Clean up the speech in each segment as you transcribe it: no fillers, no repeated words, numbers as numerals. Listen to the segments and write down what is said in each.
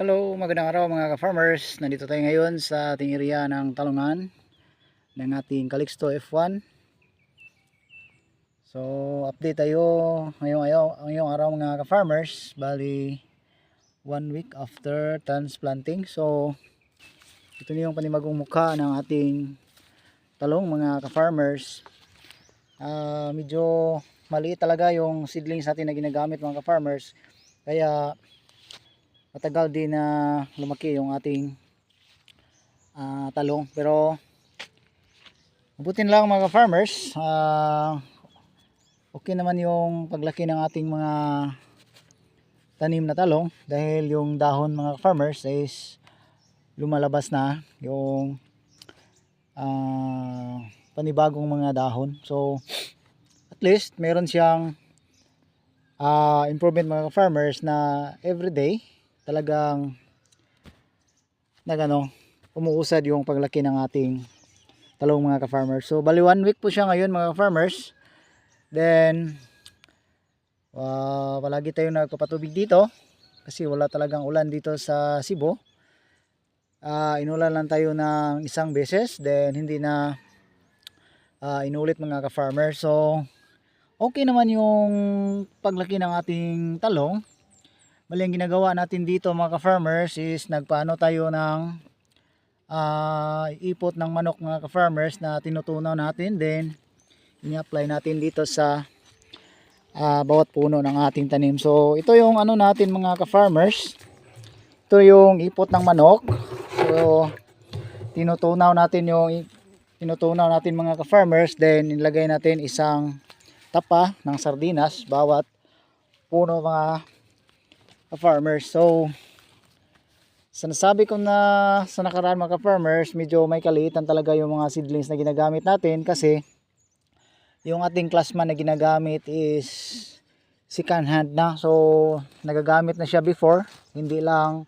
Hello, magandang araw mga ka-farmers. Nandito tayo ngayon sa ating area ng talungan ng ating Calixto F1. So, update tayo ngayong araw mga ka-farmers. Bali, 1 week after transplanting. So, ito na yung panibagong mukha ng ating talong mga ka-farmers. Medyo maliit talaga yung seedlings natin na ginagamit mga ka-farmers. Kaya matagal din na lumaki yung ating talong, pero mabutin lang mga farmers, okay naman yung paglaki ng ating mga tanim na talong dahil yung dahon mga farmers is lumalabas na yung panibagong mga dahon. So at least meron siyang improvement mga farmers na everyday talagang umuusad yung paglaki ng ating talong mga ka-farmers. So bali 1 week po siya ngayon mga ka-farmers. Then palagi tayong nagpapatubig dito kasi wala talagang ulan dito sa Cebu. Inulan lang tayo ng isang beses, then hindi na inulit mga ka-farmers. So okay naman yung paglaki ng ating talong. Bali ang ginagawa natin dito mga ka-farmers is nagpaano tayo ng ipot ng manok mga ka-farmers na tinutunaw natin, then ini-apply natin dito sa bawat puno ng ating tanim. So ito yung ano natin mga ka-farmers, ito yung ipot ng manok. So tinutunaw natin mga ka-farmers, then nilagay natin isang tapa ng sardinas bawat puno mga ka-farmers. So sinasabi ko na sa nakaraan mga ka-farmers, medyo may kaliitan talaga yung mga seedlings na ginagamit natin kasi yung ating classman na ginagamit is second hand na. So nagagamit na siya before, hindi lang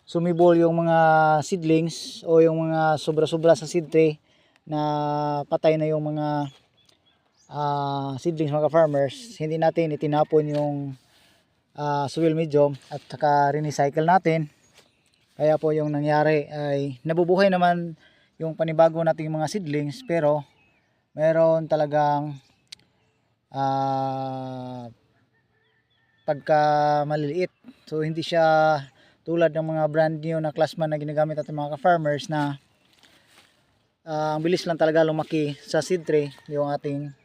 sumibol yung mga seedlings o yung mga sobra-sobra sa seed tray na patay na yung mga seedlings mga farmers. Hindi natin itinapon yung soil medium at saka recycle natin. Kaya po yung nangyari ay nabubuhay naman yung panibago nating mga seedlings, pero meron talagang pagka maliliit. So hindi siya tulad ng mga brand new na classman na ginagamit natin mga ka-farmers na ang bilis lang talaga lumaki sa seed tray yung ating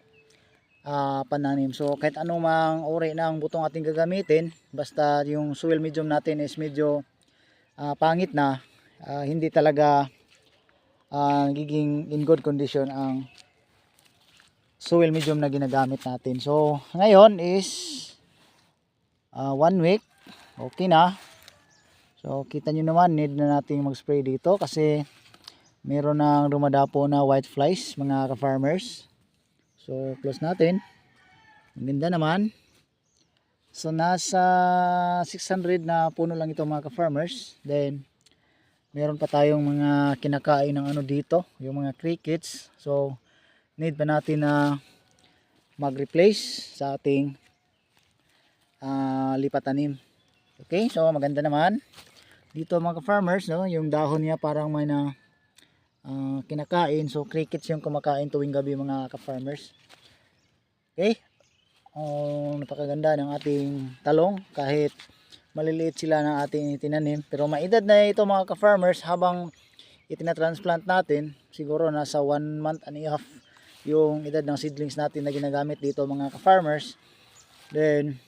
pananim. So kahit anumang uri ng butong ating gagamitin, basta yung soil medium natin is medyo pangit na, hindi talaga nagiging in good condition ang soil medium na ginagamit natin. So ngayon is 1 week, okay na. So kita nyo naman, need na natin mag-spray dito kasi meron nang dumadapo na white flies mga ka-farmers. So close natin. Maganda naman. So nasa 600 na puno lang ito mga ka-farmers. Then meron pa tayong mga kinakain ng ano dito, yung mga crickets. So need pa natin na mag-replace sa ating lipatanim. Okay, so maganda naman dito mga ka-farmers, no? Yung dahon niya parang may na kinakain. So crickets yung kumakain tuwing gabi mga ka-farmers. Okay, napakaganda ng ating talong kahit maliliit sila ng ating itinanim, pero maedad na ito mga ka-farmers. Habang itinatransplant natin, siguro nasa 1 month and a half yung edad ng seedlings natin na ginagamit dito mga ka-farmers. Then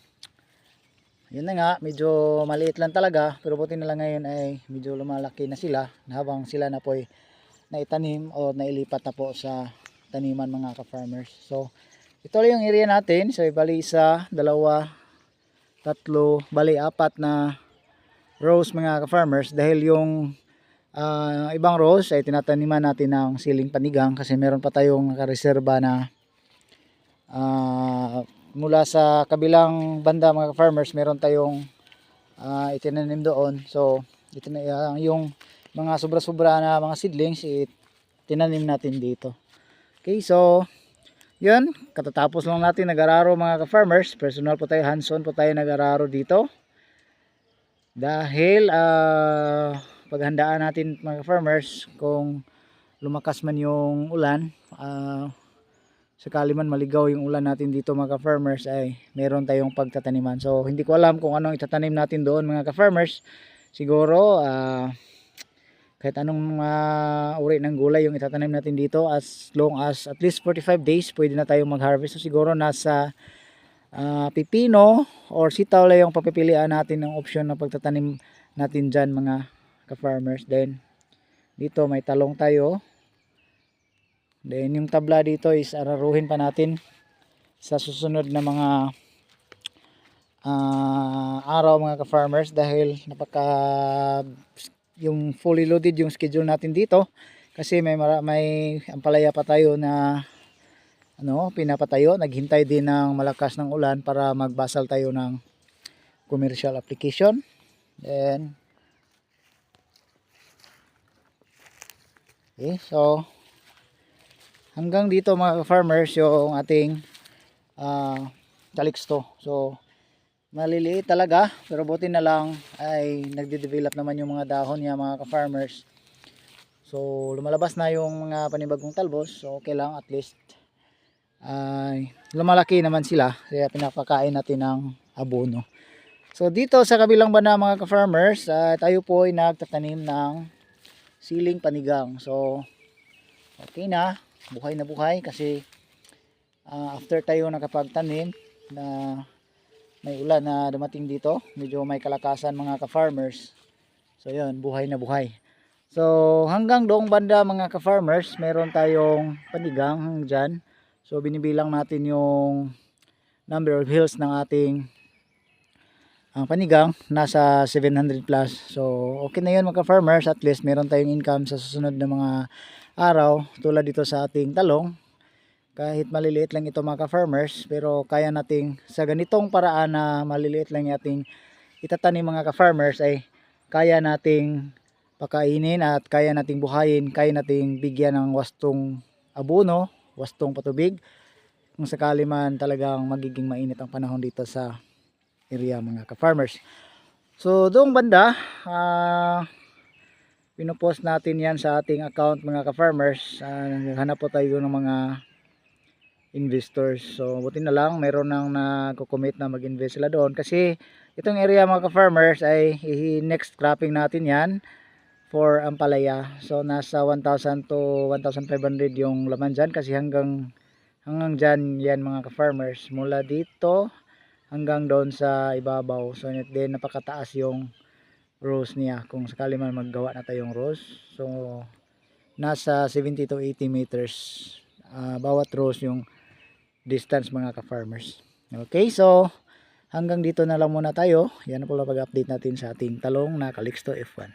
yun na nga, medyo maliit lang talaga, pero buti na lang ngayon ay medyo lumalaki na sila habang sila na po ay naitanim o nailipat na po sa taniman mga ka-farmers. So ito lang yung area natin. So bali isa, dalawa, tatlo, bali 4 na rows mga ka-farmers, dahil yung ibang rows ay tinataniman natin ng siling panigang kasi meron pa tayong nakareserba na mula sa kabilang banda mga farmers, meron tayong itinanim doon. So ito na yung mga sobra-sobra na mga seedlings, tinanim natin dito. Okay, so yun, katatapos lang natin nag-araro mga ka-farmers. Personal po tayo, hands-on po tayo nag-araro dito. Dahil paghandaan natin mga farmers kung lumakas man yung ulan, sakali man maligaw yung ulan natin dito mga farmers, ay meron tayong pagtataniman. So hindi ko alam kung anong itatanim natin doon mga farmers. Siguro kahit anong uri ng gulay yung itatanim natin dito, as long as at least 45 days pwede na tayong mag-harvest. So siguro nasa pipino or sitaw lang yung papipilian natin ng option na pagtatanim natin dyan mga ka-farmers. Then dito may talong tayo. Then yung tabla dito is araruhin pa natin sa susunod na mga araw mga ka-farmers, dahil yung fully loaded yung schedule natin dito, kasi may ampalaya pa tayo na pinapatayo, naghintay din ng malakas ng ulan para magbasal tayo ng commercial application. Then okay, so hanggang dito mga farmers yung ating calixto. So maliliit talaga, pero buti na lang ay nagde-develop naman yung mga dahon niya mga ka-farmers. So lumalabas na yung mga panibagong talbos, so okay lang, at least ay lumalaki naman sila, kaya pinapakain natin ng abono. So dito sa kabilang banda mga ka-farmers, tayo po ay nagtatanim ng siling panigang. So okay na buhay kasi after tayo nakapagtanim na may ulan na dumating dito, medyo may kalakasan mga ka-farmers. So yun, buhay na buhay. So hanggang doong banda mga ka-farmers, meron tayong panigang dyan. So binibilang natin yung number of hills ng ating panigang, nasa 700 plus. So okay na yun mga ka-farmers, at least meron tayong income sa susunod na mga araw, tulad dito sa ating talong. Kahit maliliit lang ito mga ka-farmers, pero kaya nating sa ganitong paraan na maliliit lang yung ating itatanim mga ka-farmers, ay kaya nating pakainin at kaya nating buhayin, kaya nating bigyan ng wastong abono, wastong patubig kung sakali man talagang magiging mainit ang panahon dito sa area mga ka-farmers. So doong banda, pinopost natin yan sa ating account mga ka-farmers. Naghanap po tayo ng mga investors. So buti na lang meron nang nagko-commit na mag-invest sila doon, kasi itong area mga ka-farmers ay next cropping natin yan for ampalaya. So nasa 1,000 to 1,500 yung laman dyan, kasi hanggang dyan yan mga ka-farmers, mula dito hanggang doon sa ibabaw. So then napakataas yung rows niya kung sakali man maggawa na tayong rows. So nasa 70 to 80 meters bawat rows yung distance mga ka-farmers. Okay, so hanggang dito na lang muna tayo. Yan po lang pag-update natin sa ating talong na Calixto F1.